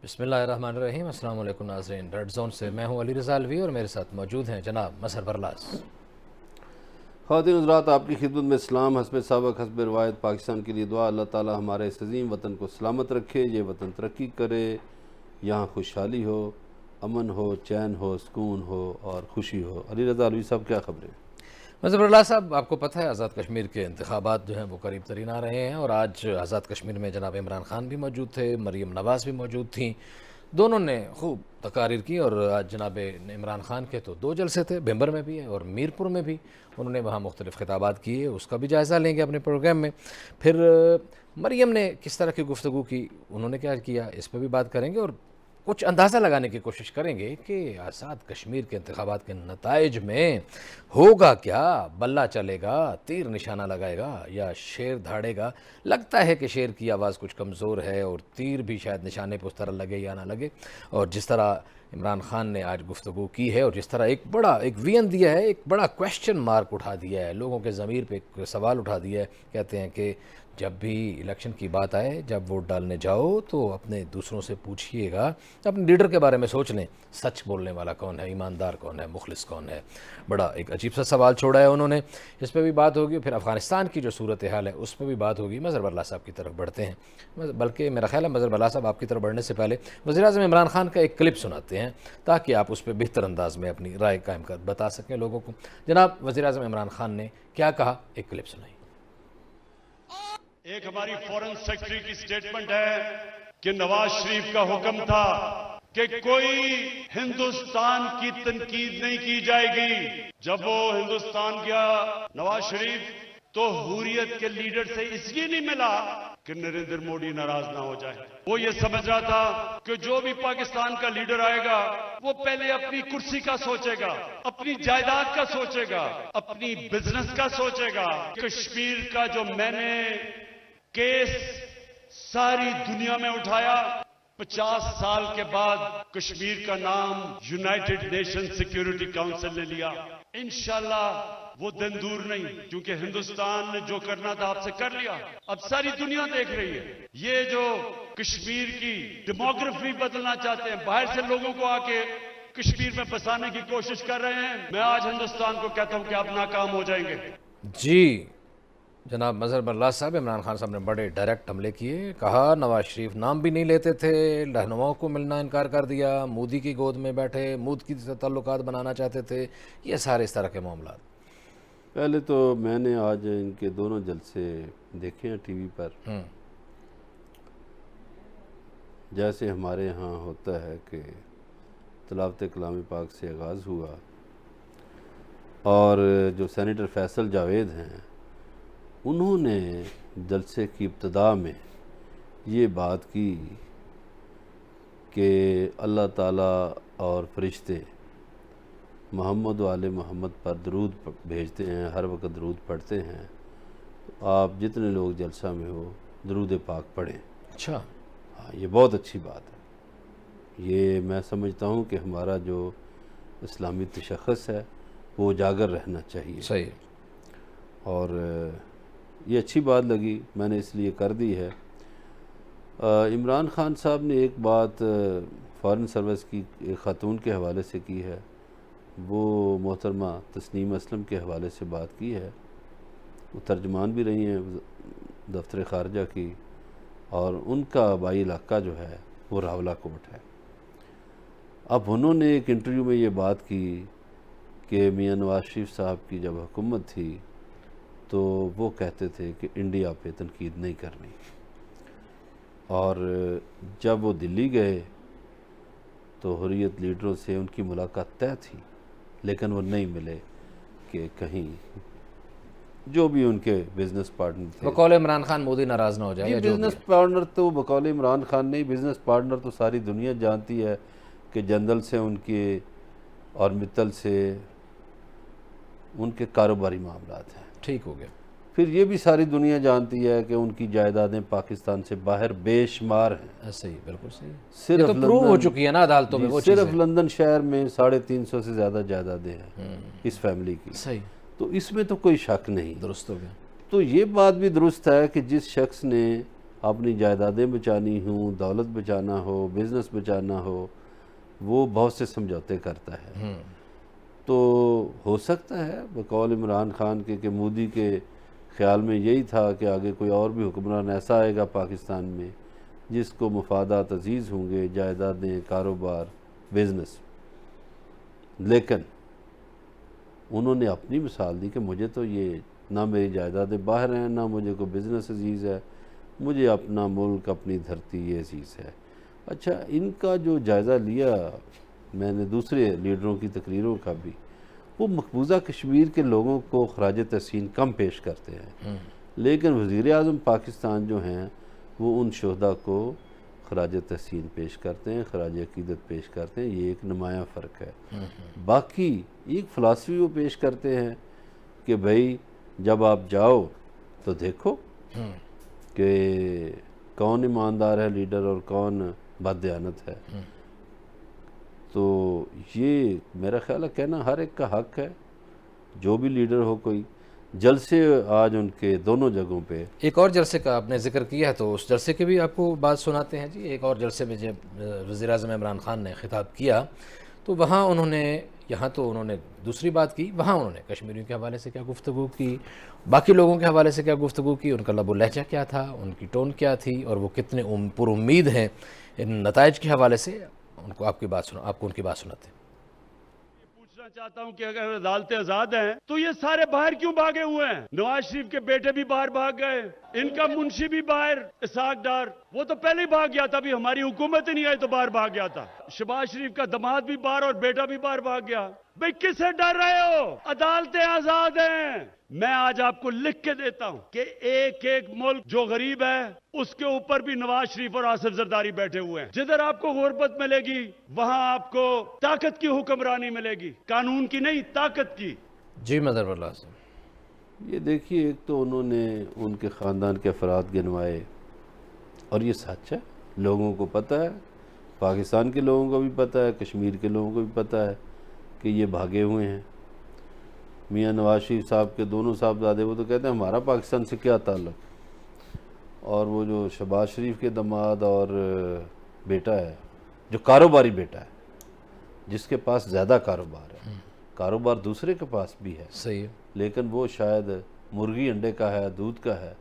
बिस्मिल्लाहिर्रहमानिर्रहीम। अस्सलाम वालेकुम नाज़रीन। रेड जोन से मैं हूँ अली रज़ा अलवी और मेरे साथ मौजूद हैं जनाब मज़हर बरलास। ख़ातिन हज़रात, आपकी खिदमत में इस्लाम हस्ब सबक हस्ब रवायत पाकिस्तान के लिए दुआ। अल्लाह ताला हमारे इस अज़ीम वतन को सलामत रखे, ये वतन तरक्की करे, यहाँ खुशहाली हो, अमन हो, चैन हो, सुकून हो और खुशी हो। अली रज़ा अलवी साहब, क्या खबरें? मज़हर बरलास साहब, आपको पता है आज़ाद कश्मीर के इंतखाबात जो हैं वो करीब तरीन आ रहे हैं और आज आज़ाद कश्मीर में जनाब इमरान खान भी मौजूद थे, मरीम नवाज़ भी मौजूद थी। दोनों ने खूब तकारीर की और आज जनाब इमरान खान के तो दो जलसे थे, भिंबर में भी है और मीरपुर में भी। उन्होंने वहाँ मुख्तलिफ़ खिताबात किए, उसका भी जायज़ा लेंगे अपने प्रोग्राम में। फिर मरीम ने किस तरह की गुफ्तगू की, उन्होंने क्या किया, इस पर भी बात करेंगे और कुछ अंदाज़ा लगाने की कोशिश करेंगे कि आज़ाद कश्मीर के इंतखाबात के नताइज में होगा क्या। बल्ला चलेगा, तीर निशाना लगाएगा या शेर धाड़ेगा। लगता है कि शेर की आवाज़ कुछ कमज़ोर है और तीर भी शायद निशाने पर उस तरह लगे या ना लगे। और जिस तरह इमरान खान ने आज गुफ्तगू की है और जिस तरह एक बड़ा एक वीएन दिया है, एक बड़ा क्वेश्चन मार्क उठा दिया है, लोगों के ज़मीर पे एक सवाल उठा दिया है। कहते हैं कि जब भी इलेक्शन की बात आए, जब वोट डालने जाओ तो अपने दूसरों से पूछिएगा, अपने लीडर के बारे में सोच लें, सच बोलने वाला कौन है, ईमानदार कौन है, मुखलिस कौन है। बड़ा एक अजीब सा सवाल छोड़ा है उन्होंने, इस पर भी बात होगी। फिर अफ़गानिस्तान की जो सूरत हाल है उस पर भी बात होगी। मज़हर बरलास साहब की तरफ बढ़ते हैं, बल्कि मेरा ख्याल है मज़हर बरलास साहब आपकी तरफ बढ़ने से पहले वज़ीर-ए-आज़म इमरान खान का एक क्लिप सुनाते हैं ताकि आप उस पर बेहतर अंदाज में अपनी राय कायम कर बता सकें लोगों को। जनाब वज़ीर-ए-आज़म इमरान खान ने क्या कहा, एक क्लिप सुनाई। एक हमारी फॉरेन सेक्रेटरी की स्टेटमेंट है कि नवाज शरीफ का हुक्म था कि कोई हिंदुस्तान की तनकीद नहीं की जाएगी। जब वो हिंदुस्तान गया नवाज शरीफ, तो हुर्रियत के लीडर से इसलिए नहीं मिला कि नरेंद्र मोदी नाराज ना हो जाए। वो ये समझ रहा था कि जो भी पाकिस्तान का लीडर आएगा वो पहले अपनी कुर्सी का सोचेगा, अपनी जायदाद का सोचेगा, अपनी बिजनेस का सोचेगा। कश्मीर का जो मैंने केस सारी दुनिया में उठाया, 50 साल के बाद कश्मीर का नाम यूनाइटेड नेशन सिक्योरिटी काउंसिल ने लिया। इंशाल्लाह वो दिन दूर नहीं, क्योंकि हिंदुस्तान ने जो करना था आपसे कर लिया। अब सारी दुनिया देख रही है। ये जो कश्मीर की डेमोग्राफी बदलना चाहते हैं, बाहर से लोगों को आके कश्मीर में बसाने की कोशिश कर रहे हैं, मैं आज हिंदुस्तान को कहता हूं कि आप नाकाम हो जाएंगे। जी जनाब मज़हर बरलास साहब, इमरान खान साहब ने बड़े डायरेक्ट हमले किए। कहा नवाज शरीफ नाम भी नहीं लेते थे, रहनुमाओं को मिलना इनकार कर दिया, मोदी की गोद में बैठे, मोदी की ताल्लुकात बनाना चाहते थे। ये सारे इस तरह के मामला। पहले तो मैंने आज इनके दोनों जलसे देखे हैं टीवी पर। जैसे हमारे यहाँ होता है कि तिलावत कलाम पाक से आगाज़ हुआ और जो सेनेटर फैसल जावेद हैं उन्होंने जलसे की इब्तदा में ये बात की कि अल्लाह ताला और फरिश्ते मोहम्मद वाले मोहम्मद पर दरूद भेजते हैं, हर वक्त दरूद पढ़ते हैं। तो आप जितने लोग जलसा में हो दरूद पाक पढ़ें। अच्छा, हाँ, ये बहुत अच्छी बात है। ये मैं समझता हूँ कि हमारा जो इस्लामी तशख़्ख़ुस है वो उजागर रहना चाहिए। सही। और ये अच्छी बात लगी, मैंने इसलिए कर दी है। इमरान खान साहब ने एक बात फ़ॉरेन सर्विस की एक ख़ातून के हवाले से की है, वो मोहतरमा तस्नीम असलम के हवाले से बात की है। वो तर्जमान भी रही हैं दफ्तर ख़ारजा की, और उनका आबाई इलाका जो है वो रावलाकोट है। अब उन्होंने एक इंटरव्यू में ये बात की कि मियाँ नवाज शरीफ साहब की जब हुकूमत थी तो वो कहते थे कि इंडिया पे तनकीद नहीं करनी, और जब वो दिल्ली गए तो हुर्रियत लीडरों से उनकी मुलाकात तय थी, लेकिन वो नहीं मिले कि कहीं जो भी उनके बिज़नेस पार्टनर थे। बकौल इमरान खान मोदी नाराज़ ना हो जाए। बिज़नेस पार्टनर तो बकौल इमरान खान नहीं, बिज़नेस पार्टनर तो सारी दुनिया जानती है कि जनरल से उनके और मित्तल से उनके कारोबारी मामलात हैं। ठीक हो गया। फिर ये भी सारी दुनिया जानती है कि उनकी जायदादें पाकिस्तान से बाहर बेशुमार हैं। सही, बिल्कुल सही। सिर्फ तो प्रूव हो चुकी है ना अदालतों में वो सिर्फ लंदन शहर में 350 से ज़्यादा जायदादें हैं इस फैमिली की। सही, तो इसमें तो कोई शक नहीं। दुरुस्त हो गया। तो ये बात भी दुरुस्त है कि जिस शख्स ने अपनी जायदादें बचानी हों, दौलत बचाना हो, बिज़नेस बचाना हो, वो बहुत से समझौते करता है। तो हो सकता है बकौल इमरान खान के कि मोदी के ख़्याल में यही था कि आगे कोई और भी हुक्मरान ऐसा आएगा पाकिस्तान में जिसको मफादात अजीज़ होंगे, जायदादें, कारोबार, बिज़नेस। लेकिन उन्होंने अपनी मिसाल दी कि मुझे तो ये ना मेरी जायदादें बाहर हैं, ना मुझे कोई बिज़नेस अजीज़ है, मुझे अपना मुल्क, अपनी धरती ये अजीज़ है। अच्छा, इनका जो जायज़ा लिया मैंने दूसरे लीडरों की तकरीरों का भी, वो मकबूजा कश्मीर के लोगों को खराज तहसीन कम पेश करते हैं, लेकिन वज़ीर आज़म पाकिस्तान जो हैं वो उन शोहदा को खराज तहसीन पेश करते हैं, खराज अकीदत पेश करते हैं। ये एक नुमाया फ़र्क है। बाकी एक फ़िलासफ़ी वो पेश करते हैं कि भाई जब आप जाओ तो देखो कि कौन ईमानदार है लीडर और कौन बददयानत है। तो ये मेरा ख्याल है कहना हर एक का हक है, जो भी लीडर हो कोई। जलसे आज उनके दोनों जगहों पे। एक और जलसे का आपने जिक्र किया है तो उस जलसे की भी आपको बात सुनाते हैं जी। एक और जलसे में जब वज़ीर-ए-आज़म इमरान खान ने खिताब किया तो वहाँ उन्होंने, यहाँ तो उन्होंने दूसरी बात की, वहाँ उन्होंने कश्मीरियों के हवाले से क्या गुफ्तगू की, बाकी लोगों के हवाले से क्या गुफ्तगू की, उनका लबो लहजा क्या था, उनकी टोन क्या थी और वो कितने पुरुम्मीद हैं इन नताइज के हवाले से। उनको आपको उनकी बात सुनाते हैं। पूछना चाहता हूं कि अगर अदालतें आजाद हैं तो ये सारे बाहर क्यों भागे हुए हैं? नवाज शरीफ के बेटे भी बाहर भाग गए, इनका मुंशी भी बाहर, इसाक डार, वो तो पहले ही भाग गया था, अभी हमारी हुकूमत ही नहीं आई तो बाहर भाग गया था। शहबाज शरीफ का दामाद भी बाहर और बेटा भी बाहर भाग गया। भाई किससे डर रहे हो? अदालतें आजाद हैं। मैं आज आपको लिख के देता हूं कि एक एक मुल्क जो गरीब है उसके ऊपर भी नवाज शरीफ और आसिफ जरदारी बैठे हुए हैं। जिधर आपको गुर्बत मिलेगी वहां आपको ताकत की हुक्मरानी मिलेगी, कानून की नहीं, ताकत की। जी मज़हर ये देखिए, एक तो उन्होंने उनके ख़ानदान के अफराद गिनवाए और ये सच है, लोगों को पता है, पाकिस्तान के लोगों को भी पता है, कश्मीर के लोगों को भी पता है कि ये भागे हुए हैं। मियाँ नवाज शरीफ साहब के दोनों साहबजादे, वो तो कहते हैं हमारा पाकिस्तान से क्या ताल्लुक़। और वो जो शहबाज शरीफ के दामाद और बेटा है, जो कारोबारी बेटा है, जिसके पास ज़्यादा कारोबार है, कारोबार दूसरे के पास भी है, सही है, लेकिन वो शायद मुर्गी अंडे का है, दूध का है,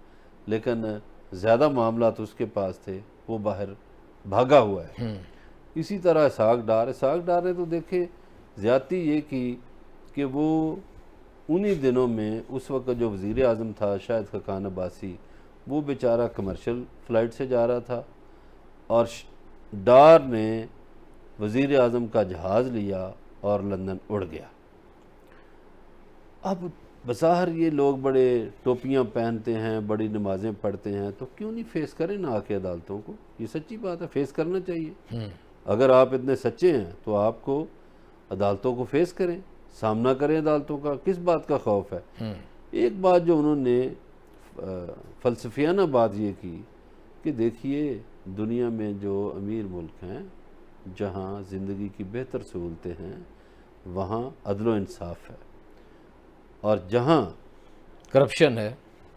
लेकिन ज़्यादा मामला तो उसके पास थे, वो बाहर भागा हुआ है। इसी तरह इसाक डार ने तो देखे ज़्यादती ये की कि वो उन्हीं दिनों में उस वक्त जो वज़ीर आज़म था शाहिद खकान अब्बासी, वो बेचारा कमर्शियल फ़्लाइट से जा रहा था और डार ने वज़ीर आज़म का जहाज़ लिया और लंदन उड़ गया। अब बज़ाहिर ये लोग बड़े टोपियाँ पहनते हैं, बड़ी नमाज़ें पढ़ते हैं, तो क्यों नहीं फेस करें ना आके अदालतों को? ये सच्ची बात है, फेस करना चाहिए। अगर आप इतने सच्चे हैं तो आपको अदालतों को फेस करें, सामना करें अदालतों का। किस बात का खौफ है? एक बात जो उन्होंने फ़लसफ़ियाना बात ये की कि देखिए, दुनिया में जो अमीर मुल्क हैं, जहाँ ज़िंदगी की बेहतर सहूलतें हैं, वहाँ अदल व इंसाफ है, और जहाँ करप्शन है,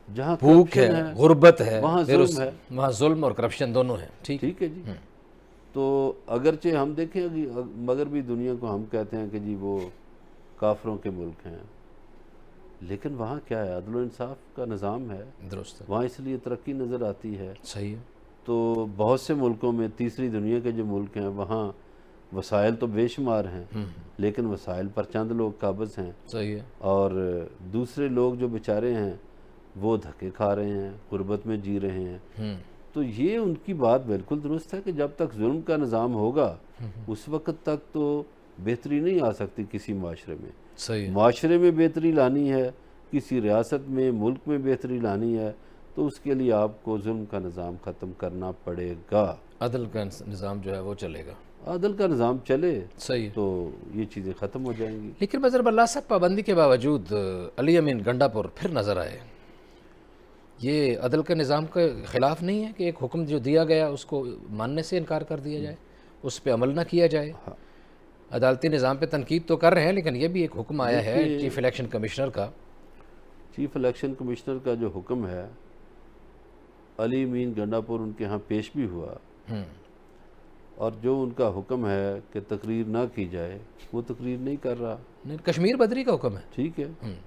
जहाँ भूख है, गुर्बत है, वहाँ जुल्म है, वहाँ जुल्म और करप्शन दोनों हैं। ठीक है जी। तो अगरचे हम देखें मगर भी दुनिया को हम कहते हैं कि जी वो काफरों के मुल्क हैं, लेकिन वहाँ क्या है? अदल व इंसाफ का निज़ाम है, दुरुस्त है, वहाँ इसलिए तरक्की नज़र आती है। सही है। तो बहुत से मुल्कों में, तीसरी दुनिया के जो मुल्क हैं, वहाँ वसाइल तो बेशुमार हैं, लेकिन वसाइल पर चंद लोग काबिज़ हैं। सही है। और दूसरे लोग जो बेचारे हैं वो धक्के खा रहे हैं, गुर्बत में जी रहे हैं। तो ये उनकी बात बिल्कुल दुरुस्त है कि जब तक जुल्म का निज़ाम होगा उस वक्त तक तो बेहतरी नहीं आ सकती किसी माशरे में। सही है। माशरे में बेहतरी लानी है, किसी रियासत में, मुल्क में बेहतरी लानी है, तो उसके लिए आपको जुल्म का निज़ाम ख़त्म करना पड़ेगा। अदल का निज़ाम जो है वो चलेगा, अदल का निज़ाम चले, सही है, तो ये चीज़ें ख़त्म हो जाएंगी। लेकिन मज़हर बल्ला साहब, पाबंदी के बावजूद अली अमीन गंडापुर फिर नज़र आए। ये अदल के निज़ाम के ख़िलाफ़ नहीं है कि एक हुक्म जो दिया गया उसको मानने से इनकार कर दिया जाए, उस पर अमल ना किया जाए? हाँ। अदालती निज़ाम पे तनकीद तो कर रहे हैं, लेकिन ये भी एक हुक्म आया है चीफ इलेक्शन कमिश्नर का। चीफ इलेक्शन कमिश्नर का जो हुक्म है अली मीन गंडापुर उनके यहाँ पेश भी हुआ, हम्म, और जो उनका हुक्म है कि तकरीर ना की जाए वो तकरीर नहीं कर रहा। नहीं, कश्मीर बदरी का हुक्म है। ठीक है,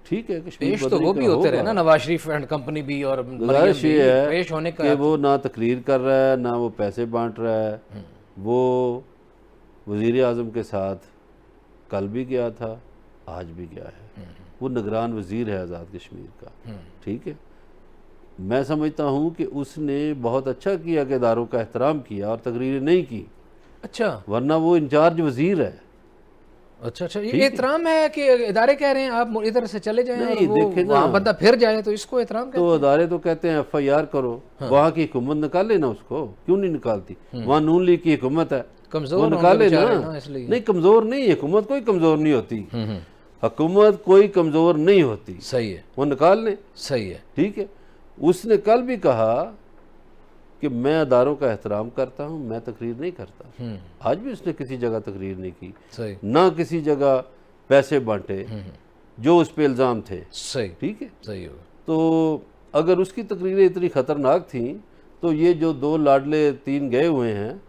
ठीक है, कश्मीर पेश तो बदरी वो का भी होते रहे होगा। ना, नवाज शरीफ एंड कंपनी भी और मरियम गुजारिश भी, ये है पेश होने कि का वो ना तकरीर कर रहा है ना वो पैसे बांट रहा है। वो वज़ीर आज़म के साथ कल भी गया था, आज भी गया है। वो निगरान वज़ीर है आज़ाद कश्मीर का। ठीक है, मैं समझता हूँ कि उसने बहुत अच्छा किया कि इदारों का एहतराम किया और तकरीरें नहीं की, अच्छा वरना वो इंचार्ज वज़ीर है। अच्छा अच्छा, ये एहतराम है कि इदारे कह रहे हैं आप इधर से चले जाएं नहीं, और वो देखे ना। वहाँ बंदा फिर जाए, तो इसको एहतराम कहते तो अदारे तो कहते हैं FIR करो, वहाँ की हुकूमत निकाले ना उसको, क्यों नहीं निकालती? वहाँ नून लीग की हुकूमत है, कमजोर वो होंगे निकाले बेचारे ना। ना, इसलिए। नहीं, कमज़ोर नहीं, हुकूमत कोई कमज़ोर नहीं होती, हुकूमत कोई कमज़ोर नहीं होती, सही है, वो निकाल लें। सही है। ठीक है, उसने कल भी कहा कि मैं अदारों का एहतराम करता हूँ, मैं तकरीर नहीं करता। आज भी उसने किसी जगह तकरीर नहीं की, सही ना किसी जगह पैसे बांटे जो उस पे इल्ज़ाम थे। सही ठीक है, सही होगा। तो अगर उसकी तकरीरें इतनी ख़तरनाक थीं तो ये जो 2 लाडले 3 गए हुए हैं,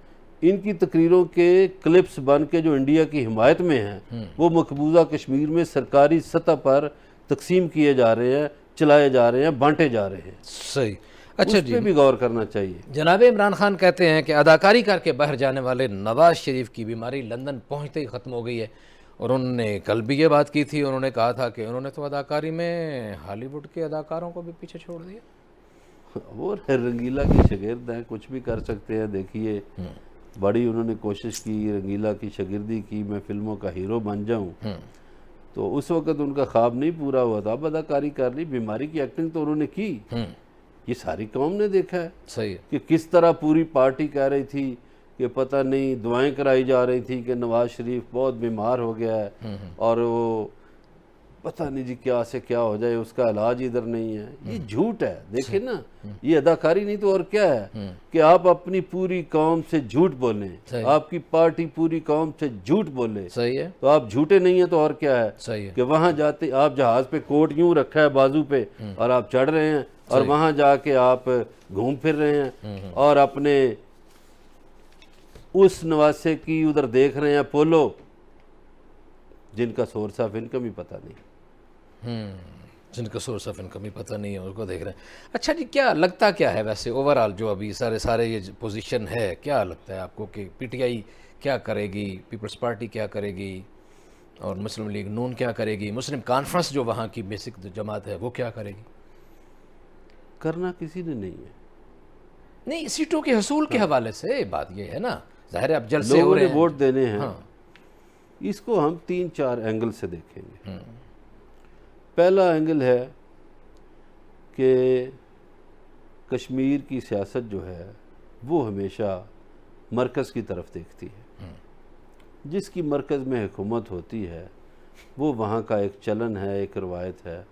इनकी तकरीरों के क्लिप्स बन के जो इंडिया की हिमायत में हैं, वो मकबूजा कश्मीर में सरकारी सतह पर तकसीम किए जा रहे हैं, चलाए जा रहे हैं, बांटे जा रहे हैं। सही। अच्छा उस जी, पे भी गौर करना चाहिए। जनाब इमरान खान कहते हैं कि अदाकारी करके बाहर जाने वाले नवाज शरीफ की बीमारी लंदन पहुंचते ही ख़त्म हो गई है, और उन्होंने कल भी ये बात की थी। उन्होंने कहा था कि उन्होंने तो अदाकारी में हॉलीवुड के अदाकारों को भी पीछे छोड़ दिया। वो रंगीला की शागिर्द हैं, कुछ भी कर सकते हैं। देखिए, बड़ी उन्होंने कोशिश की, रंगीला की शागिर्दी की, मैं फिल्मों का हीरो बन जाऊं, तो उस वक्त उनका ख्वाब नहीं पूरा हुआ था। अब अदाकारी कर ली, बीमारी की एक्टिंग तो उन्होंने की। ये सारी कौम ने देखा है सही है। कि किस तरह पूरी पार्टी कह रही थी कि पता नहीं, दुआएं कराई जा रही थी कि नवाज शरीफ बहुत बीमार हो गया है और वो पता नहीं जी क्या से क्या हो जाए, उसका इलाज इधर नहीं है। ये झूठ है। देखिए ना, ये अदाकारी नहीं तो और क्या है कि आप अपनी पूरी कौम से झूठ बोलें, आपकी पार्टी पूरी कौम से झूठ बोले, सही है, तो आप झूठे नहीं है तो और क्या है। सही है। कि वहां जाते आप जहाज पे कोट यूं रखा है बाजू पे और आप चढ़ रहे हैं, और वहां जाके आप घूम फिर रहे हैं और अपने उस नवासे की उधर देख रहे हैं पोलो, जिनका सोर्स ऑफ इनकम ही पता नहीं। जिनका सोर्स ऑफ इनकम ही पता नहीं है, उसको देख रहे हैं। अच्छा जी, क्या लगता क्या है वैसे ओवरऑल जो अभी सारे ये पोजीशन है, क्या लगता है आपको कि PTI क्या करेगी, पीपल्स पार्टी क्या करेगी, और मुस्लिम लीग नून क्या करेगी, मुस्लिम कॉन्फ्रेंस जो वहाँ की बेसिक जमात है वो क्या करेगी? करना किसी ने नहीं है। नहीं, सीटों के हसूल के हवाले से बात ये है ना, जाहिर है अब जलसे हो लोगों रहे ने हैं। वोट देने हैं। हाँ। इसको हम 3-4 एंगल से देखेंगे। पहला एंगल है कि कश्मीर की सियासत जो है वो हमेशा मरकज़ की तरफ देखती है। जिसकी मरकज़ में हुकूमत होती है वो वहाँ का एक चलन है, एक रवायत है,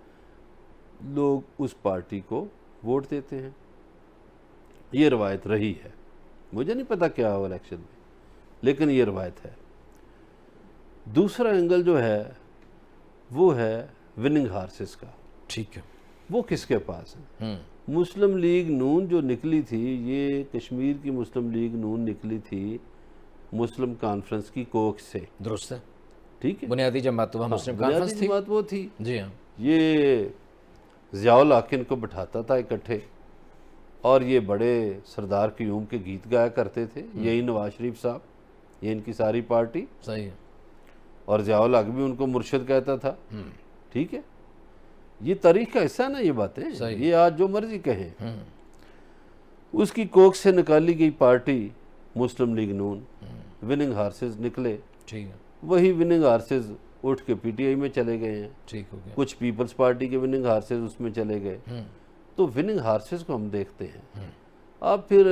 लोग उस पार्टी को वोट देते हैं। ये रवायत रही है, मुझे नहीं पता क्या हो इलेक्शन में, लेकिन ये रवायत है। दूसरा एंगल जो है वो है विनिंग हार्सेस का। ठीक है। वो किसके पास है? मुस्लिम लीग नून जो निकली थी, ये कश्मीर की मुस्लिम लीग नून निकली थी मुस्लिम कॉन्फ्रेंस की कोख से। दुरुस्त है। ठीक है, बुनियादी जमात तो वहाँ मुस्लिम कॉन्फ्रेंस थी। बात वो थी। जी हाँ। ये ज़ियाउल हक इनको बिठाता था इकट्ठे, और ये बड़े सरदार क़यूम के गीत गाया करते थे। यही नवाज शरीफ साहब, ये इनकी सारी पार्टी, सही है। और ज़ियाउल हक भी उनको मुर्शिद कहता था। ठीक है, ये तारीख का हिस्सा ना ये बातें, ये आज जो मर्जी कहें। उसकी कोख से निकाली गई पार्टी मुस्लिम लीग नून, विनिंग हार्सेस निकले। ठीक है। वही विनिंग हार्सेस उठ के PTI में चले गए हैं। ठीक हो गया। कुछ पीपल्स पार्टी के विनिंग हार्सेस उसमें चले गए। तो विनिंग हार्सेस को हम देखते हैं। अब फिर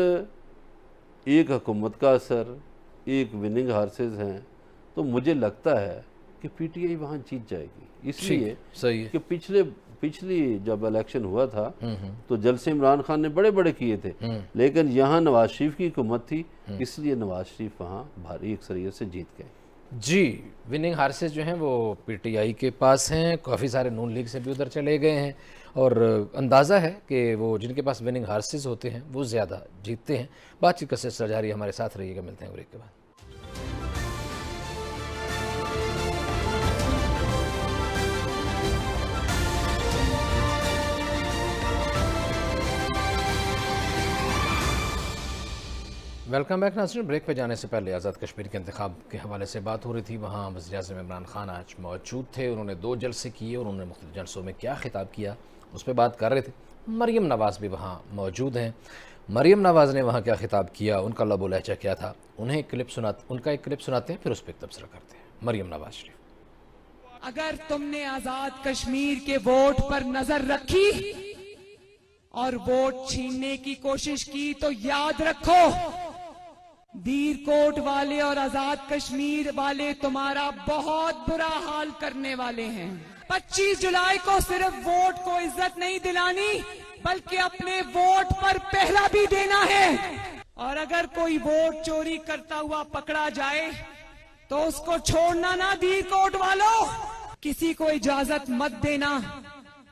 एक हुकूमत का असर, एक विनिंग हार्सेस हैं, तो मुझे लगता है कि PTI वहाँ जीत जाएगी। इसलिए सही है कि पिछली जब इलेक्शन हुआ था तो जलसे इमरान खान ने बड़े बड़े किए थे, लेकिन यहाँ नवाज शरीफ की हुकूमत थी, इसलिए नवाज शरीफ वहाँ भारी अक्सरियत से जीत गए। जी। विनिंग हार्सेस जो हैं वो PTI के पास हैं, काफ़ी सारे नून लीग से भी उधर चले गए हैं, और अंदाज़ा है कि वो जिनके पास विनिंग हार्सेस होते हैं वो ज़्यादा जीतते हैं। बातचीत का सिलसिला जारी, हमारे साथ रहिएगा, मिलते हैं ब्रेक के बाद। वेलकम बैक नाज़रीन। ब्रेक पे जाने से पहले आज़ाद कश्मीर के इंतखाब के हवाले से बात हो रही थी। वहाँ वज़ीर-ए-आज़म इमरान खान आज मौजूद थे। उन्होंने 2 जलसे किए और उन्होंने मुख्तलिफ जलसों में क्या खिताब किया उस पर बात कर रहे थे। मरीम नवाज़ भी वहाँ मौजूद हैं। मरीम नवाज़ ने वहाँ क्या खिताब किया, उनका लबो लहजा क्या था, उनका एक क्लिप सुनाते हैं, फिर उस पर तबसरा करते हैं। मरीम नवाज़ शरीफ। अगर तुमने आजाद कश्मीर के वोट पर नजर रखी और वोट छीनने की कोशिश की तो याद रखो, दीरकोट वाले और आजाद कश्मीर वाले तुम्हारा बहुत बुरा हाल करने वाले हैं। 25 जुलाई को सिर्फ वोट को इज्जत नहीं दिलानी बल्कि अपने वोट पर पहरा भी देना है। और अगर कोई वोट चोरी करता हुआ पकड़ा जाए तो उसको छोड़ना ना। दीरकोट वालों, किसी को इजाजत मत देना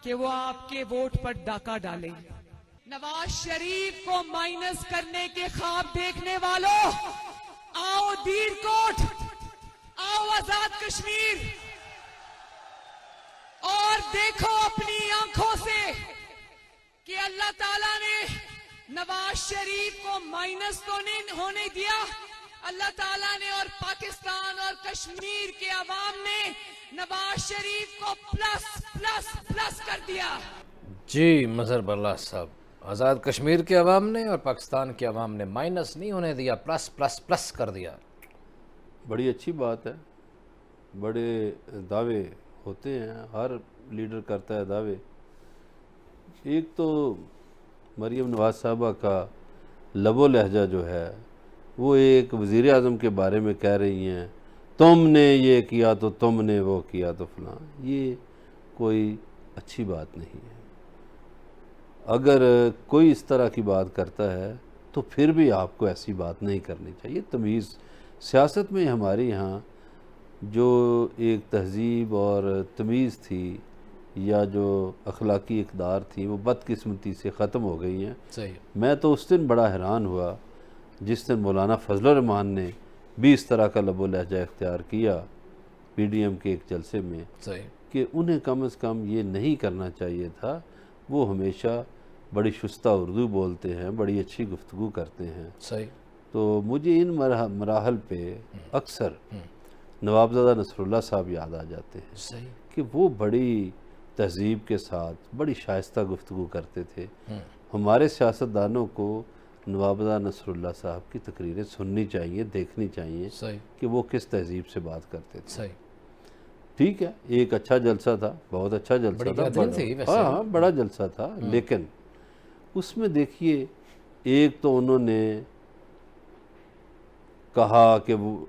कि वो आपके वोट पर डाका डाले। नवाज शरीफ को माइनस करने के ख्वाब देखने वालों, आओ दीरकोट, आओ आजाद कश्मीर और देखो अपनी आंखों से कि अल्लाह ताला ने नवाज शरीफ को माइनस तो नहीं होने दिया, अल्लाह ताला ने और पाकिस्तान और कश्मीर के अवाम ने नवाज शरीफ को प्लस प्लस प्लस कर दिया। जी मजहर बल्ला साहब, आज़ाद कश्मीर के अवाम ने और पाकिस्तान के अवाम ने माइनस नहीं होने दिया, प्लस प्लस प्लस कर दिया। बड़ी अच्छी बात है। बड़े दावे होते हैं, हर लीडर करता है दावे। एक तो मरीम नवाज साहबा का लबो लहजा जो है वो एक वज़ीर आज़म के बारे में कह रही हैं, तुमने ये किया तो तुमने वो किया तो फलां। ये कोई अच्छी बात नहीं है। अगर कोई इस तरह की बात करता है तो फिर भी आपको ऐसी बात नहीं करनी चाहिए। तमीज़ सियासत में हमारे यहाँ जो एक तहज़ीब और तमीज़ थी या जो अखलाकी इक़दार थी वो बदकिस्मती से ख़त्म हो गई हैं। सही। मैं तो उस दिन बड़ा हैरान हुआ जिस दिन मौलाना फजल रहमान ने भी इस तरह का लबो लहजा इख्तियार किया PDM के एक जलसे में। सही। कि उन्हें कम से कम ये नहीं करना चाहिए था। वो हमेशा बड़ी शुस्ता उर्दू बोलते हैं, बड़ी अच्छी गुफ्तगू करते हैं। सही। तो मुझे इन मराहल पे अक्सर नवाबज़ादा नसरुल्लाह साहब याद आ जाते हैं। सही। कि वो बड़ी तहज़ीब के साथ बड़ी शाइस्ता गुफ्तगू करते थे। हमारे सियासतदानों को नवाबज़ादा नसरुल्लाह साहब की तकरीरें सुननी चाहिए, देखनी चाहिए। सही। कि वो किस तहज़ीब से बात करते थे। सही। ठीक है, एक अच्छा जलसा था, बहुत अच्छा जलसा था, हाँ बड़ा जलसा था। लेकिन उसमें देखिए, एक तो उन्होंने कहा कि वो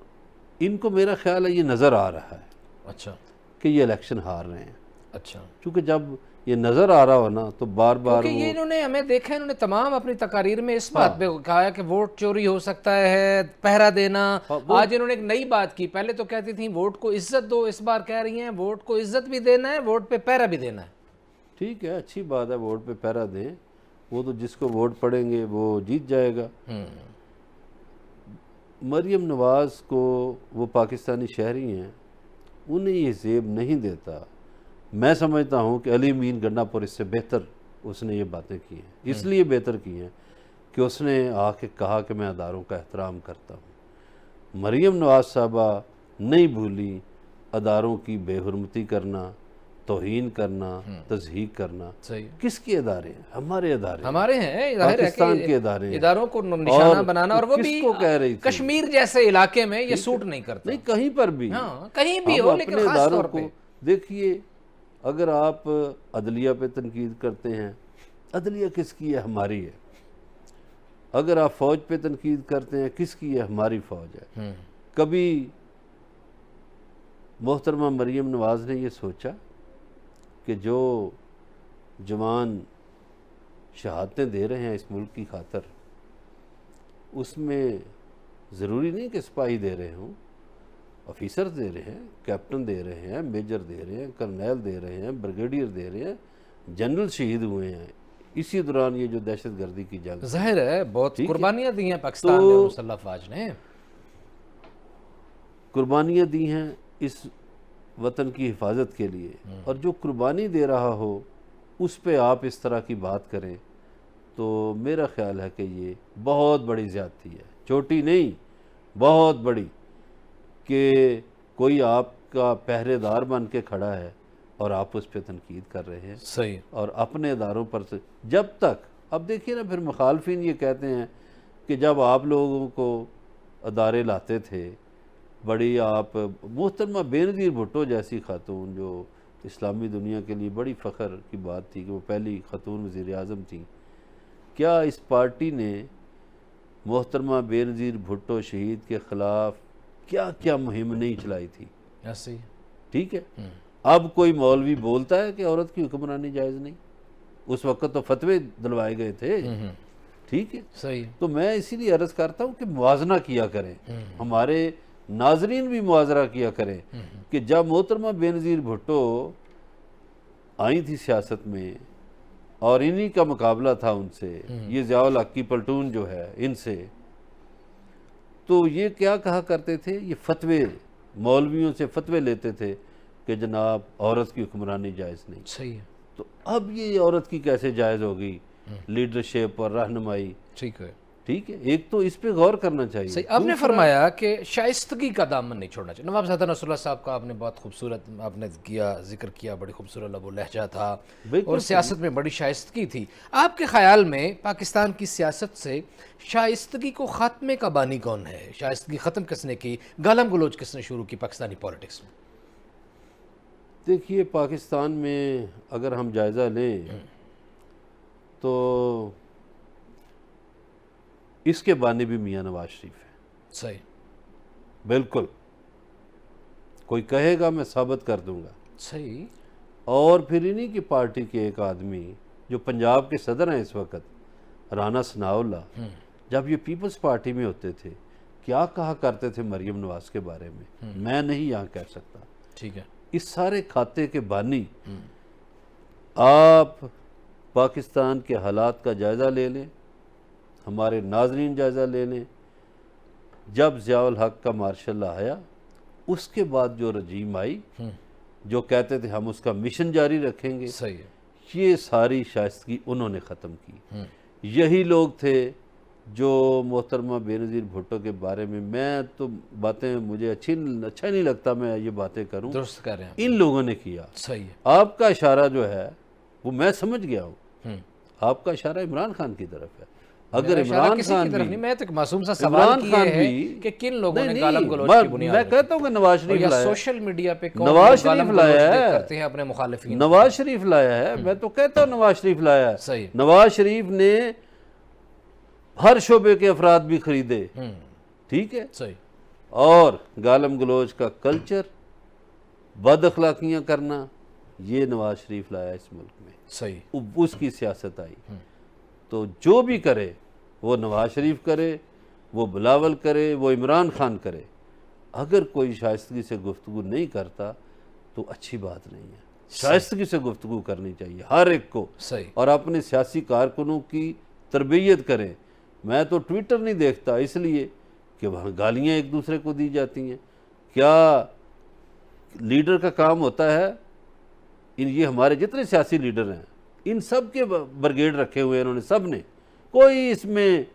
इनको मेरा ख्याल है ये नज़र आ रहा है अच्छा कि ये इलेक्शन हार रहे हैं। अच्छा, क्योंकि जब ये नज़र आ रहा हो ना तो बार बार ये इन्होंने हमें देखा है, इन्होंने तमाम अपनी तकारीर में इस बात पे कहा है कि वोट चोरी हो सकता है, पहरा देना। आज इन्होंने एक नई बात की, पहले तो कहती थी वोट को इज्जत दो, इस बार कह रही हैं वोट को इज्जत भी देना है, वोट पे पहरा भी देना है। ठीक है, अच्छी बात है, वोट पे पहरा दें। वो तो जिसको वोट पड़ेंगे वो जीत जाएगा। मरीम नवाज़ को वो पाकिस्तानी शहरी हैं, उन्हें ये ज़ेब नहीं देता। मैं समझता हूँ कि अली मीन गन्नापुर इससे बेहतर उसने ये बातें की हैं। इसलिए बेहतर की हैं कि उसने आके कहा कि मैं अदारों का एहतराम करता हूँ। मरीम नवाज़ साहबा नहीं भूली अदारों की बेहुरमती करना, तौहीन करना, तज़हीक करना। सही। किसके अदारे हैं? हमारे अदारे, हमारे हैं, पाकिस्तान के अदारे हैं। इदारों को निशाना बनाना, और वो भी कह रही थी कश्मीर जैसे इलाके में ये सूट नहीं करता। नहीं, कहीं पर भी, हाँ, कहीं भी हो, लेकिन खास इदारों तौर पे देखिए। अगर आप अदलिया पे तनकीद करते हैं, अदलिया किसकी है? हमारी है। अगर आप फ़ौज पे तनकीद करते हैं, किसकी है? हमारी फ़ौज है। कभी मोहतरमा मरीम नवाज़ ने ये सोचा कि जो जवान शहादतें दे रहे हैं इस मुल्क की खातर, उसमें ज़रूरी नहीं कि सिपाही दे रहे हों, ऑफिसर दे रहे हैं, कैप्टन दे रहे हैं, मेजर दे रहे हैं, कर्नल दे रहे हैं, ब्रिगेडियर दे रहे हैं, जनरल शहीद हुए हैं इसी दौरान ये जो दहशत गर्दी की जंग। जाहिर है बहुत ठीक है। कुर्बानियां दी हैं पाकिस्तान तो ने और मुसल्लह अफवाज ने। कुर्बानियाँ दी हैं इस वतन की हिफाजत के लिए, और जो कुर्बानी दे रहा हो उस पे आप इस तरह की बात करें तो मेरा ख्याल है कि ये बहुत बड़ी ज़्यादती है, छोटी नहीं बहुत बड़ी, कि कोई आपका पहरेदार बन के खड़ा है और आप उस पर तनकीद कर रहे हैं। सही। और अपने इदारों पर से जब तक, अब देखिए ना, फिर मुखालफिन ये कहते हैं कि जब आप लोगों को अदारे लाते थे बड़ी, आप मोहतरमा बेनज़ीर भुट्टो जैसी खातून जो इस्लामी दुनिया के लिए बड़ी फ़ख्र की बात थी कि वो पहली खातून वज़ीर आज़म थी, क्या इस पार्टी ने मोहतरमा बेनज़ीर भुट्टो शहीद के ख़िलाफ़ क्या क्या मुहिम नहीं चलाई थी? ऐसे ही। ठीक है। अब कोई मौलवी बोलता है कि औरत की हुक्मरानी जायज़ नहीं, उस वक्त तो फतवे दिलवाए गए थे। ठीक है। सही। तो मैं इसीलिए अर्ज़ करता हूँ कि मुआजना किया करें, हमारे नाजरीन भी मुआजरा किया करें कि जब मोहतरमा बेनज़ीर भुट्टो आई थी सियासत में और इन्हीं का मुकाबला था उनसे, ये ज़िया-उल हक की पलटून जो है इनसे, तो ये क्या कहा करते थे, ये फतवे मौलवियों से फतवे लेते थे कि जनाब औरत की हुक्मरानी जायज़ नहीं। सही है। तो अब ये औरत की कैसे जायज़ होगी लीडरशिप और रहनुमाई? ठीक है। ठीक है, एक तो इस पे गौर करना चाहिए। सही। आपने फरमाया कि शाइस्तगी का दामन नहीं छोड़ना चाहिए। नवाब ज़ादा नसरुल्लाह साहब का आपने बहुत खूबसूरत आपने किया, जिक्र किया, बड़ी खूबसूरत लबो लहजा था और सियासत में बड़ी शाइस्तगी थी। आपके ख्याल में पाकिस्तान की सियासत से शाइस्तगी को ख़ात्मे का बानी कौन है? शाइस्तगी ख़त्म किसने की, गालम गलोच किसने शुरू की पाकिस्तानी पॉलिटिक्स में? देखिए, पाकिस्तान में अगर हम जायज़ा लें तो इसके बानी भी मियाँ नवाज शरीफ है। सही। बिल्कुल, कोई कहेगा मैं साबित कर दूंगा। सही। और फिर इन्हीं की पार्टी के एक आदमी जो पंजाब के सदर हैं इस वक्त, राना सनाउल्लाह, जब ये पीपल्स पार्टी में होते थे क्या कहा करते थे मरियम नवाज के बारे में, मैं नहीं यहाँ कह सकता। ठीक है। इस सारे खाते के बानी आप पाकिस्तान के हालात का जायज़ा ले लें, हमारे नाजरीन जायज़ा ले लें। जब ज़िया-उल हक का मार्शल लॉ आया उसके बाद जो रजीम आई जो कहते थे हम उसका मिशन जारी रखेंगे, सही है। ये सारी शाइस्तगी उन्होंने ख़त्म की। यही लोग थे जो मोहतरमा बेनज़ीर भुट्टो के बारे में, मैं तो बातें मुझे अच्छा नहीं लगता मैं ये बातें करूं, दुरुस्त कर रहे हैं, इन लोगों ने किया। सही है। आपका इशारा जो है वो मैं समझ गया हूँ, आपका इशारा इमरान खान की तरफ है। अगर इमरान खान भी, मैं तो एक मासूम सा सवाल किया है कि किन लोगों ने गालम गलोच की बुनियाद मैं कहता हूँ कि नवाज शरीफ लाया, सोशल मीडिया पे नवाज शरीफ लाया है, करते हैं अपने मुखालिफिन, नवाज शरीफ लाया है। मैं तो कहता हूँ नवाज शरीफ लाया है। सही। नवाज शरीफ ने हर शोबे के अफराद भी खरीदे। ठीक है। सही। और गालम गलोच का कल्चर, बद अखलाकियाँ करना, ये नवाज शरीफ लाया इस मुल्क में। सही। उसकी सियासत आई। तो जो भी करे, वो नवाज शरीफ करे, वो बिलावल करे, वो इमरान खान करे, अगर कोई शाइस्तगी से गुफ्तगू नहीं करता तो अच्छी बात नहीं है। शाइस्तगी से गुफ्तगू करनी चाहिए हर एक को। सही। और अपने सियासी कारकुनों की तरबियत करें। मैं तो ट्विटर नहीं देखता इसलिए कि वहाँ गालियाँ एक दूसरे को दी जाती हैं। क्या लीडर का काम होता है, ये हमारे जितने सियासी लीडर हैं इन सब के ब्रिगेड रखे हुए हैं इन्होंने, सब ने, कोई इसमें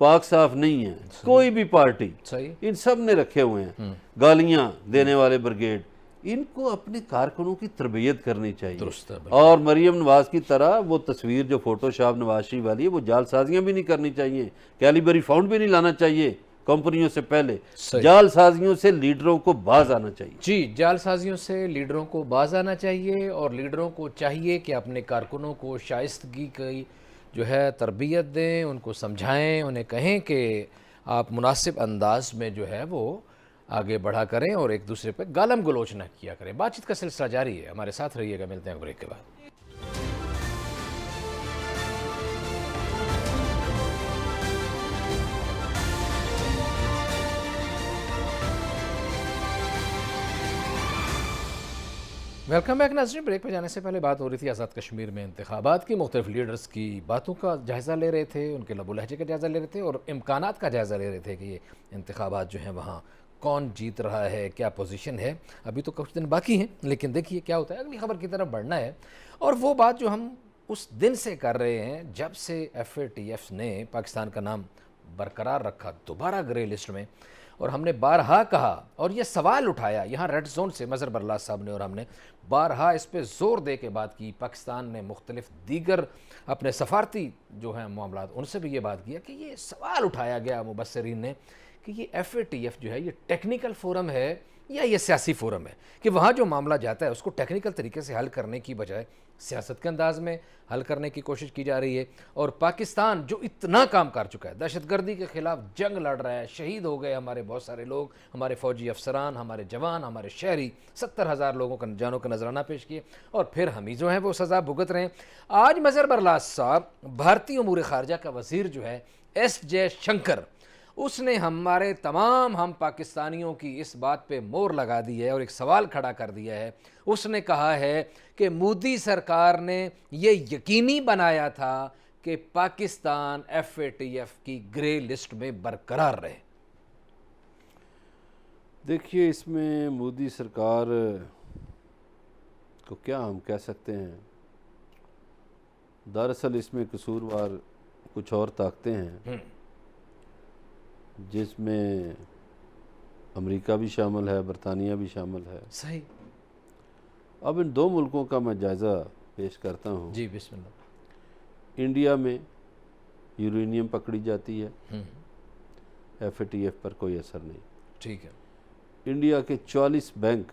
पाक साफ नहीं है, कोई भी पार्टी, सही, इन सब ने रखे हुए हैं गालियां देने वाले ब्रिगेड। इनको अपने कारकुनों की तरबियत करनी चाहिए। और मरियम नवाज की तरह वो तस्वीर जो फोटोशॉप नवाज शरीफ वाली है, वो जालसाजियां भी नहीं करनी चाहिए, कैलिबरी फाउंड भी नहीं लाना चाहिए कंपनियों से पहले। जालसाजियों से लीडरों को बाज आना चाहिए। जी, जालसाजियों से लीडरों को बाज आना चाहिए और लीडरों को चाहिए कि अपने कारकुनों को शाइस्तगी की जो है तरबियत दें, उनको समझाएं, उन्हें कहें कि आप मुनासिब अंदाज में जो है वो आगे बढ़ा करें और एक दूसरे पर गालम गलोच न किया करें। बातचीत का सिलसिला जारी है, हमारे साथ रहिएगा, मिलते हैं ब्रेक के बाद। वेलकम बैक नाज़रीन। ब्रेक पे जाने से पहले बात हो रही थी आज़ाद कश्मीर में इंतखाबात की, मुख्तलिफ लीडर्स की बातों का जायज़ा ले रहे थे, उनके लबो लहजे का जायज़ा ले रहे थे और इम्कानात का जायज़ा ले रहे थे कि ये इंतखाबात जो हैं वहाँ कौन जीत रहा है, क्या पोजीशन है। अभी तो कुछ दिन बाकी हैं, लेकिन देखिए क्या होता है। अगली खबर की तरफ बढ़ना है और वो बात जो हम उस दिन से कर रहे हैं जब से FATF ने पाकिस्तान का नाम बरकरार रखा दोबारा ग्रे लिस्ट में, और हमने बारहा कहा और ये सवाल उठाया यहाँ रेड जोन से मज़हर बरलास साहब ने, और हमने बारहा इस पे ज़ोर दे के बात की। पाकिस्तान ने मुख्तलिफ दीगर अपने सफारती जो हैं मामलात उनसे भी ये बात किया कि ये सवाल उठाया गया मुबस्सरीन ने कि ये FATF जो है ये टेक्निकल फोरम है या ये सियासी फोरम है, कि वहाँ जो मामला जाता है उसको टेक्निकल तरीके से हल करने की बजाय सियासत के अंदाज में हल करने की कोशिश की जा रही है। और पाकिस्तान जो इतना काम कर चुका है, दहशतगर्दी के ख़िलाफ़ जंग लड़ रहा है, शहीद हो गए हमारे बहुत सारे लोग, हमारे फ़ौजी अफसरान, हमारे जवान, हमारे शहरी, 70,000 लोगों का जानों का नजराना पेश किए और फिर हम ही जो हैं वो सज़ा भुगत रहे हैं। आज मज़हर बरलास साहब, भारतीय उमूर ख़ारजा का वज़ीर जो है S जयशंकर, उसने हमारे तमाम हम पाकिस्तानियों की इस बात पे मोहर लगा दी है और एक सवाल खड़ा कर दिया है। उसने कहा है कि मोदी सरकार ने ये यकीनी बनाया था कि पाकिस्तान FATF की ग्रे लिस्ट में बरकरार रहे। देखिए, इसमें मोदी सरकार को क्या हम कह सकते हैं, दरअसल इसमें कसूरवार कुछ और ताकतें हैं जिसमें अमेरिका भी शामिल है, बरतानिया भी शामिल है। सही। अब इन दो मुल्कों का मैं जायज़ा पेश करता हूँ। जी बिस्मिल्लाह। इंडिया में यूरेनियम पकड़ी जाती है, FATF पर कोई असर नहीं। ठीक है। इंडिया के 44 बैंक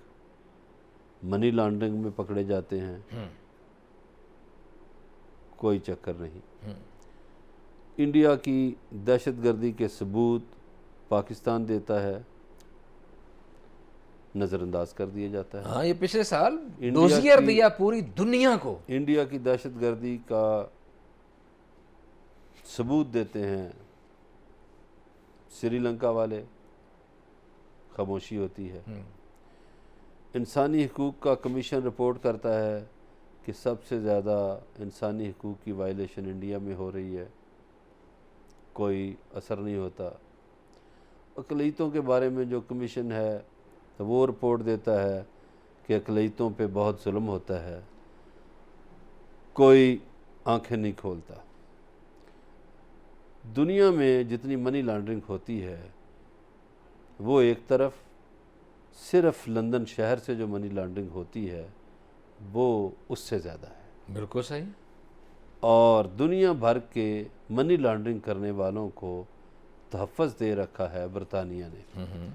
मनी लॉन्ड्रिंग में पकड़े जाते हैं, कोई चक्कर नहीं। इंडिया की दहशतगर्दी के सबूत पाकिस्तान देता है, नज़रअंदाज कर दिया जाता है। हाँ, ये पिछले साल डोजियर दिया पूरी दुनिया को। इंडिया की दहशतगर्दी का सबूत देते हैं श्रीलंका वाले, खामोशी होती है। इंसानी हकूक़ का कमीशन रिपोर्ट करता है कि सबसे ज़्यादा इंसानी हकूक़ की वायलेशन इंडिया में हो रही है, कोई असर नहीं होता। अक़लियतों के बारे में जो कमीशन है तो वो रिपोर्ट देता है कि अक़लियतों पे बहुत जुल्म होता है, कोई आंखें नहीं खोलता। दुनिया में जितनी मनी लॉन्ड्रिंग होती है वो एक तरफ, सिर्फ लंदन शहर से जो मनी लॉन्ड्रिंग होती है वो उससे ज़्यादा है। बिल्कुल सही। और दुनिया भर के मनी लॉन्ड्रिंग करने वालों को तहफ़्फ़ुज़ दे रखा है बरतानिया ने।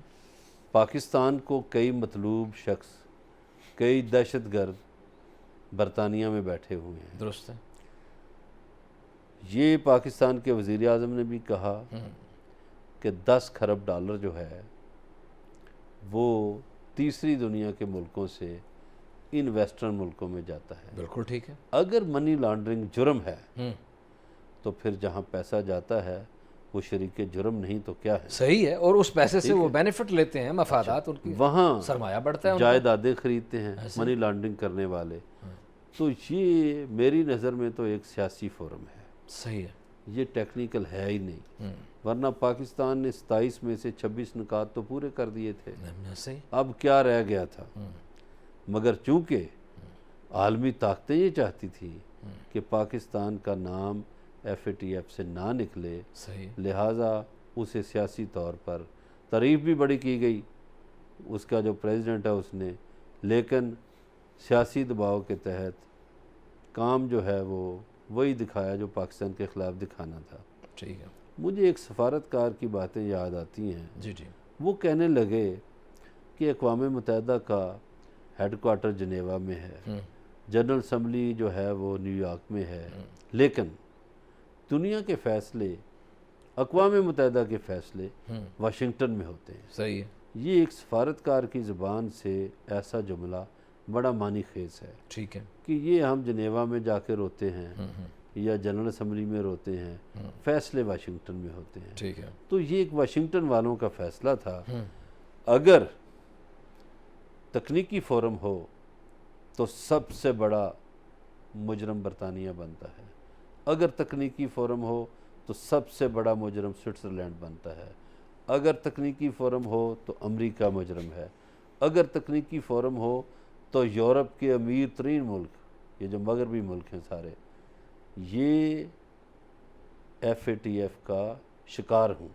पाकिस्तान को कई मतलूब शख्स, कई दहशतगर्द बरतानिया में बैठे हुए हैं। दुरुस्त है। ये पाकिस्तान के वज़ीर आज़म ने भी कहा कि 10 खरब डॉलर जो है वो तीसरी दुनिया के मुल्कों से इन वेस्टर्न मुल्कों में जाता है। बिल्कुल ठीक है। अगर मनी लॉन्ड्रिंग जुर्म है तो फिर जहाँ पैसा जाता है वो शरीक जुर्म नहीं तो क्या है। सही है। और उस पैसे से वो बेनिफिट लेते हैं, मफादात उनकी, वहाँ सरमाया बढ़ता है, जायदादें खरीदते हैं मनी लॉन्ड्रिंग करने वाले। तो ये मेरी नज़र में तो एक सियासी फोरम है। सही है। ये टेक्निकल है ही नहीं, वरना पाकिस्तान ने 27 में से 26 निकात तो पूरे कर दिए थे। सही। अब क्या रह गया था। मगर चूंकि आलमी ताकतें ये चाहती थी कि पाकिस्तान का नाम FATF से ना निकले, सही, लिहाजा उसे सियासी तौर पर तारीफ़ भी बड़ी की गई उसका जो प्रेसिडेंट है उसने, लेकिन सियासी दबाव के तहत काम जो है वो वही दिखाया जो पाकिस्तान के ख़िलाफ़ दिखाना था। ठीक है। मुझे एक सफारतकार की बातें याद आती हैं। जी जी। वो कहने लगे कि अक़वाम मुत्तहिदा का हेडक्वार्टर जनेवा में है, जनरल असम्बली जो है वो न्यूयॉर्क में है, लेकिन दुनिया के फ़ैसले, अक़वाम मुत्तहिदा के फ़ैसले वाशिंगटन में होते हैं। सही है। ये एक सफारतकार की ज़बान से ऐसा जुमला बड़ा मानी खेज है। ठीक है। कि ये हम जनेवा में जाके रोते हैं या जनरल असम्बली में रोते हैं, फ़ैसले वाशिंगटन में होते हैं। ठीक है। तो ये एक वाशिंगटन वालों का फ़ैसला था। अगर तकनीकी फ़ोरम हो तो सबसे बड़ा मुजरम बरतानिया बनता है। अगर तकनीकी फ़ोरम हो तो सबसे बड़ा मुजरम स्विट्ज़रलैंड बनता है। अगर तकनीकी फ़ोरम हो तो अमेरिका मुजरम है। अगर तकनीकी फ़ोरम हो तो यूरोप के अमीर तरीन मुल्क, ये जो मगरबी मुल्क हैं सारे, ये FATF का शिकार हूँ।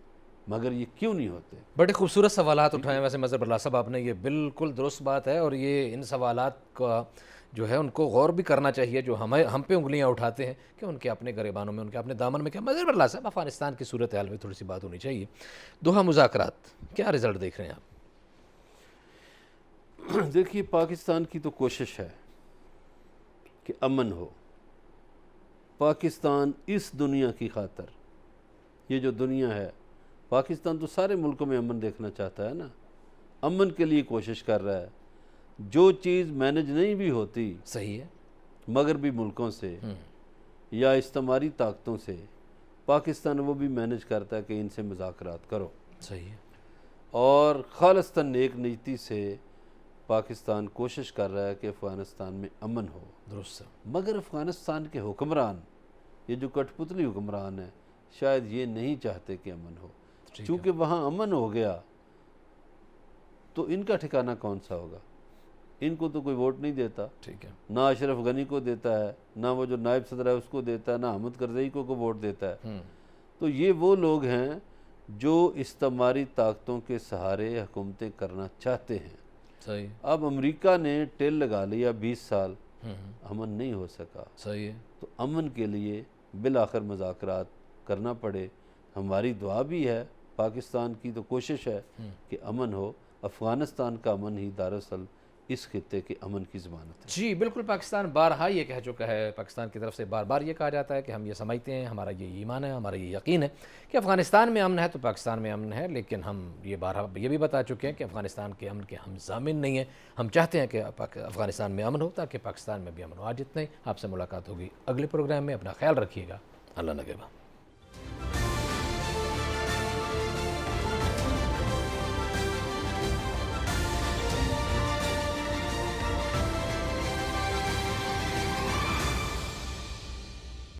मगर ये क्यों नहीं होते? बड़े खूबसूरत सवालात उठाए वैसे मज़हर बरला साहब आपने, ये बिल्कुल दुरुस्त बात है और ये इन सवालात का जो है उनको गौर भी करना चाहिए जो हम पे उंगलियां उठाते हैं कि उनके अपने गरेबानों में, उनके अपने दामन में क्या। मज़हर बरला साहब, अफ़गानिस्तान की सूरत हाल में थोड़ी सी बात होनी चाहिए। दोहा मुज़ाकरात, क्या रिज़ल्ट देख रहे हैं आप? देखिए, पाकिस्तान की तो कोशिश है कि अमन हो। पाकिस्तान इस दुनिया की खातर, ये जो दुनिया है, पाकिस्तान तो सारे मुल्कों में अमन देखना चाहता है ना, अमन के लिए कोशिश कर रहा है। जो चीज़ मैनेज नहीं भी होती सही है मगरबी मुल्कों से या इस्तेमारी ताकतों से, पाकिस्तान वो भी मैनेज करता है कि इनसे मुज़ाकरात करो। सही है। और खालिस्तान नेक नीति से पाकिस्तान कोशिश कर रहा है कि अफ़गानिस्तान में अमन हो। दुरुस्त। मगर अफ़गानिस्तान के हुक्मरान, ये जो कठपुतली हुक्मरान है, शायद ये नहीं चाहते कि अमन हो। चूँकि वहाँ अमन हो गया तो इनका ठिकाना कौन सा होगा? इनको तो कोई वोट नहीं देता। ठीक है। ना अशरफ गनी को देता है, ना वो जो नायब सदर है उसको देता है, ना अहमद करज़ई को वोट देता है। तो ये वो लोग हैं जो इस्तेमारी ताकतों के सहारे हुकूमतें करना चाहते हैं। सही। अब अमेरिका ने टेल लगा लिया 20 साल, अमन नहीं हो सका। सही है। तो अमन के लिए बिल आखिर मुज़ाकरात करना पड़े। हमारी दुआ भी है, पाकिस्तान की तो कोशिश है कि अमन हो। अफ़गानिस्तान का अमन ही दरअसल इस खित्ते के अमन की ज़मानत है। जी बिल्कुल, पाकिस्तान बारहा ये कह चुका है, पाकिस्तान की तरफ से बार बार ये कहा जाता है कि हम ये समझते हैं, हमारा ये ईमान है, हमारा ये यकीन है कि अफ़गानिस्तान में अमन है तो पाकिस्तान में अमन है। लेकिन हम ये बारहा ये भी बता चुके हैं कि अफ़गानिस्तान के अमन के हम ज़ामिन नहीं हैं। हम चाहते हैं कि अफ़गानिस्तान में अमन हो ताकि पाकिस्तान में भी अमन हो। आज इतना ही, आपसे मुलाकात होगी अगले प्रोग्राम में। अपना ख्याल रखिएगा। अल्लाह नगहबान।